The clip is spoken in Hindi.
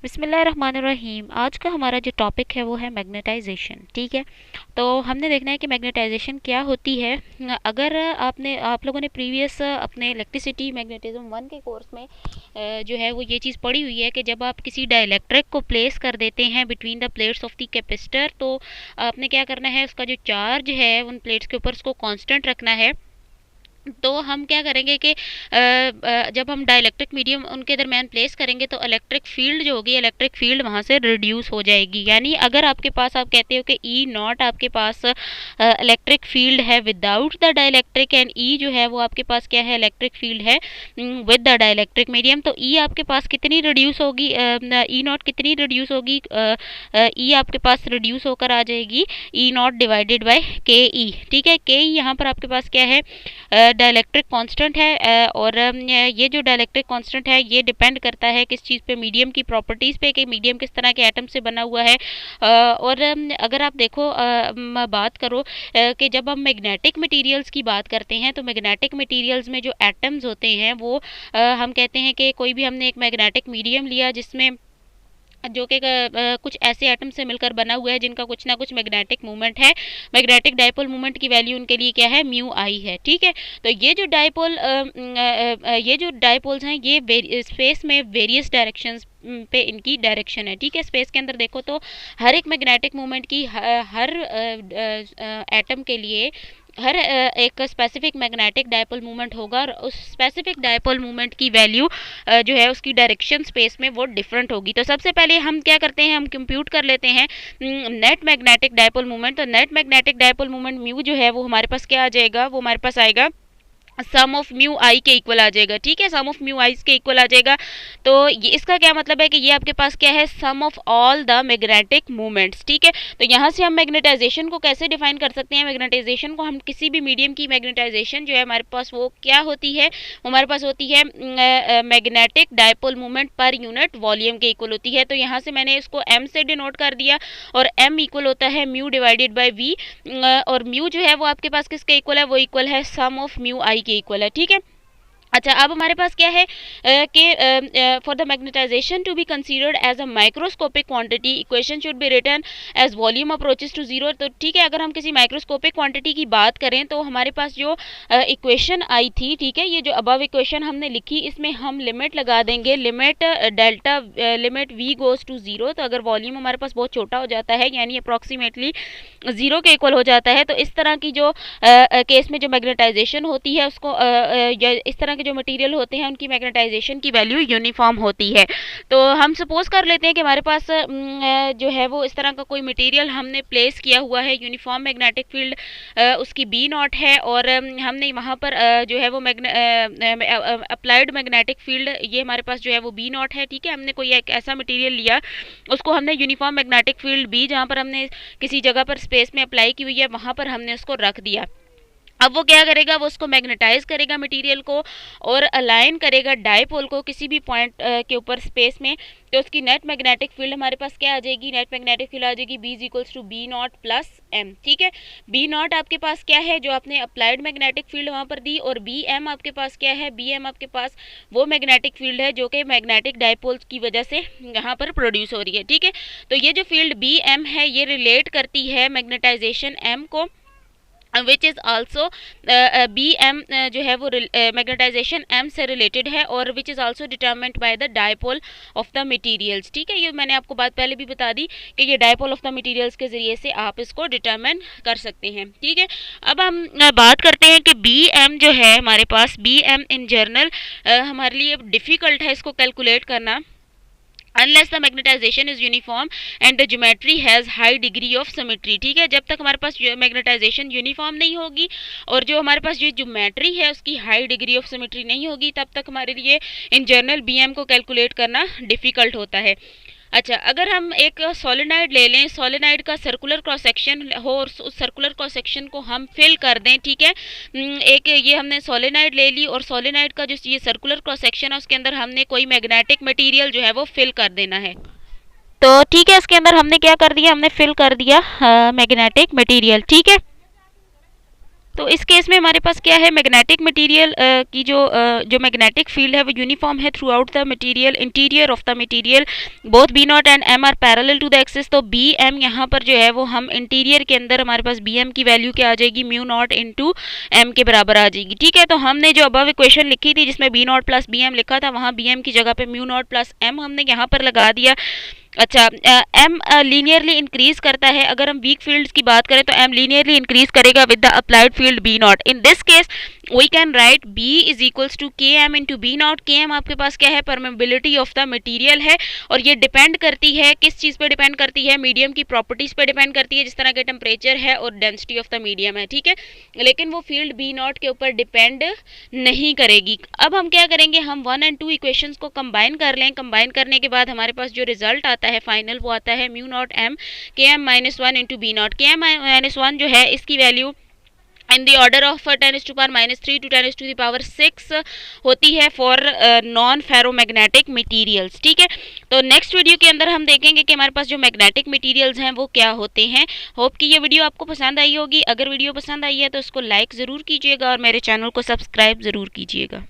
बिस्मिल्लाहिर्रहमानिर्रहीम। आज का हमारा जो टॉपिक है वो है मैग्नेटाइजेशन। ठीक है, तो हमने देखना है कि मैग्नेटाइजेशन क्या होती है। अगर आप लोगों ने प्रीवियस अपने इलेक्ट्रिसिटी मैग्नेटिज्म वन के कोर्स में जो है वो ये चीज़ पढ़ी हुई है कि जब आप किसी डाइलेक्ट्रिक को प्लेस कर देते हैं between the plates of the capacitor, तो आपने क्या करना है, उसका जो चार्ज है उन प्लेट्स के ऊपर उसको कांस्टेंट रखना है। तो हम क्या करेंगे कि जब हम डाइलेक्ट्रिक मीडियम उनके दरमियान प्लेस करेंगे तो इलेक्ट्रिक फील्ड जो होगी, इलेक्ट्रिक फील्ड वहाँ से रिड्यूस हो जाएगी। यानी अगर आपके पास, आप कहते हो कि ई नॉट आपके पास इलेक्ट्रिक फील्ड है विदाउट द डाइलेक्ट्रिक, एंड ई जो है वो आपके पास क्या है, इलेक्ट्रिक फील्ड है विद द डाइलेक्ट्रिक मीडियम। तो ई आपके पास कितनी रिड्यूस होगी, ई नॉट कितनी रिड्यूस होगी, ई आपके पास रिड्यूस होकर आ जाएगी ई नॉट डिवाइडेड बाय के ई। ठीक है, के ई यहाँ पर आपके पास क्या है, डाइलेक्ट्रिक कांस्टेंट है। और ये जो डाइलेक्ट्रिक कांस्टेंट है ये डिपेंड करता है किस चीज़ पे, मीडियम की प्रॉपर्टीज़ पे, कि मीडियम किस तरह के एटम से बना हुआ है। और अगर आप देखो, बात करो कि जब हम मैग्नेटिक मटेरियल्स की बात करते हैं तो मैग्नेटिक मटेरियल्स में जो एटम्स होते हैं वो हम कहते हैं कि कोई भी हमने एक मैग्नेटिक मीडियम लिया जिसमें जो कि कुछ ऐसे एटम से मिलकर बना हुआ है जिनका कुछ ना कुछ मैग्नेटिक मूवमेंट है। मैग्नेटिक डाइपोल मूवमेंट की वैल्यू उनके लिए क्या है, म्यू आई है। ठीक है, तो ये जो डाइपोल्स हैं ये स्पेस में वेरियस डायरेक्शंस पे इनकी डायरेक्शन है। ठीक है, स्पेस के अंदर देखो तो हर एक मैग्नेटिक मूवमेंट की हर एटम के लिए हर एक स्पेसिफिक मैग्नेटिक डायपोल मूवमेंट होगा, और उस स्पेसिफिक डायपोल मूवमेंट की वैल्यू जो है उसकी डायरेक्शन स्पेस में वो डिफरेंट होगी। तो सबसे पहले हम क्या करते हैं, हम कंप्यूट कर लेते हैं नेट मैग्नेटिक डायपोल मूवमेंट। तो net magnetic dipole movement mu जो है वो हमारे पास क्या आ जाएगा, वो हमारे पास आएगा सम ऑफ म्यू आई के इक्वल आ जाएगा। ठीक है, सम ऑफ म्यू आई के इक्वल आ जाएगा। तो ये इसका क्या मतलब है कि ये आपके पास क्या है, sum of all the magnetic movements. ठीक है, तो यहाँ से हम मैग्नेटाइजेशन को कैसे डिफाइन कर सकते हैं, मैग्नेटाइजेशन को हम किसी भी मीडियम की मैग्नेटाइजेशन जो है हमारे पास वो क्या होती है, वो हमारे पास होती है magnetic dipole movement per unit volume के इक्वल होती है। तो यहाँ से मैंने इसको एम से डिनोट कर दिया, और एम इक्वल होता है म्यू डिवाइडेड बाई वी। और म्यू जो है वो आपके पास किसके इक्वल है, वो इक्वल है सम ऑफ म्यू आई के इक्वल है। ठीक है, अच्छा, अब हमारे पास क्या है कि for the magnetisation to be considered as a microscopic quantity, equation should be written as volume approaches to zero. तो ठीक है, अगर हम किसी माइक्रोस्कोपिक क्वांटिटी की बात करें तो हमारे पास जो इक्वेशन आई थी, ठीक है, ये जो अबव इक्वेशन हमने लिखी, इसमें हम लिमिट लगा देंगे, limit delta, limit V goes to zero. तो अगर वॉल्यूम हमारे पास बहुत छोटा हो जाता है, यानी अप्रॉक्सीमेटली जीरो के इक्वल हो जाता है, तो इस तरह की जो केस में जो मैग्नेटाइजेशन होती है उसको इस तरह के जो मटेरियल होते हैं उनकी मैग्नेटाइजेशन की वैल्यू यूनिफॉर्म होती है। तो हम सपोज कर लेते हैं कि हमारे पास जो है वो इस तरह का कोई मटेरियल हमने प्लेस किया हुआ है, यूनिफॉर्म मैग्नेटिक फील्ड उसकी बी नॉट है, और हमने वहाँ पर जो है वो अप्लाइड मैग्नेटिक फील्ड, ये हमारे पास जो है वो बी नॉट है। ठीक है, हमने कोई एक ऐसा मटेरियल लिया, उसको हमने यूनिफॉर्म मैग्नेटिक फील्ड बी, जहाँ पर हमने किसी जगह पर स्पेस में अप्लाई की हुई है, वहाँ पर हमने उसको रख दिया। अब वो क्या करेगा, वो उसको मैग्नेटाइज करेगा मटेरियल को, और अलाइन करेगा डायपोल को किसी भी पॉइंट के ऊपर स्पेस में। तो उसकी नेट मैग्नेटिक फील्ड हमारे पास क्या आ जाएगी, नेट मैग्नेटिक फील्ड आ जाएगी B is equals to B naught plus M. ठीक है, बी नॉट आपके पास क्या है, जो आपने अप्लाइड मैग्नेटिक फील्ड वहाँ पर दी, और बी एम आपके पास क्या है, बी एम आपके पास वो मैग्नेटिक फील्ड है जो कि मैग्नेटिक डायपोल्स की वजह से यहाँ पर प्रोड्यूस हो रही है। ठीक है, तो ये जो फील्ड बी एम है ये रिलेट करती है मैग्नेटाइजेशन एम को, which is also B M जो है वो मैग्नेटाइजेशन एम से रिलेटेड है, और which is also determined by the dipole of the materials. ठीक है, ये मैंने आपको बात पहले भी बता दी कि ये डायपोल ऑफ द मटेरियल्स के ज़रिए से आप इसको डिटर्मिन कर सकते हैं। ठीक है, अब हम बात करते हैं कि बी एम जो है हमारे पास, बी एम इन जर्नल हमारे लिए डिफ़िकल्ट है इसको कैलकुलेट करना, unless the magnetization is uniform and the geometry has high degree of symmetry। ठीक है, जब तक हमारे पास मैग्नेटाइजेशन यूनिफॉर्म नहीं होगी और जो हमारे पास जो ज्योमेट्री है उसकी हाई डिग्री ऑफ सिमेट्री नहीं होगी, तब तक हमारे लिए इन जनरल बीएम को कैलकुलेट करना डिफ़िकल्ट होता है। अच्छा, अगर हम एक सोलेनाइड ले लें, सोलेनाइड का सर्कुलर क्रॉस सेक्शन हो और उस सर्कुलर क्रॉस सेक्शन को हम फिल कर दें। ठीक है, एक ये हमने सोलेनाइड ले ली, और सोलेनाइड का जो ये सर्कुलर क्रॉस सेक्शन है उसके अंदर हमने कोई मैग्नेटिक मटेरियल जो है वो फिल कर देना है। तो ठीक है, इसके अंदर हमने क्या कर दिया, हमने फिल कर दिया मैग्नेटिक मटेरियल। ठीक है, तो इस केस में हमारे पास क्या है, मैग्नेटिक मटेरियल की जो मैग्नेटिक फील्ड है वो यूनिफॉर्म है throughout the material, interior of the material, both B naught and M are parallel to the axis. तो बी एम यहाँ पर जो है वो हम इंटीरियर के अंदर हमारे पास बी एम की वैल्यू क्या आ जाएगी, म्यू नॉट इंटू एम के बराबर आ जाएगी। ठीक है, तो हमने जो अबव इक्वेशन लिखी थी जिसमें B naught plus B M लिखा था, वहाँ बी एम की जगह पे म्यू नॉट प्लस एम हमने यहाँ पर लगा दिया। अच्छा, एम लीनियरली इंक्रीज करता है। अगर हम वीक फील्ड्स की बात करें तो एम लीनियरली इंक्रीज करेगा with the applied field B naught. In this case we can write B is equals to K M into B naught. K M आपके पास क्या है, परमेबिलिटी ऑफ द मटीरियल है, और ये डिपेंड करती है किस चीज़ पे डिपेंड करती है, मीडियम की प्रॉपर्टीज़ पे डिपेंड करती है, जिस तरह के टेम्परेचर है और डेंसिटी ऑफ द मीडियम है। ठीक है, लेकिन वो फील्ड बी नॉट के ऊपर डिपेंड नहीं करेगी। अब हम क्या करेंगे, हम 1 और 2 इक्वेशंस को कंबाइन कर लें। कंबाइन करने के बाद हमारे पास जो रिजल्ट आता है फाइनल, वो आता है mu naught M K M minus 1 into B naught. K M minus 1 जो है इसकी value in the order of 10⁻³ to 10⁻6 होती है फॉर नॉन फेरोमैग्नेटिक मटेरियल्स। ठीक है, तो नेक्स्ट वीडियो के अंदर हम देखेंगे कि हमारे पास जो मैग्नेटिक मटेरियल्स हैं वो क्या होते हैं। होप कि ये वीडियो आपको पसंद आई होगी। अगर वीडियो पसंद आई है तो इसको लाइक ज़रूर कीजिएगा और मेरे चैनल को सब्सक्राइब ज़रूर कीजिएगा।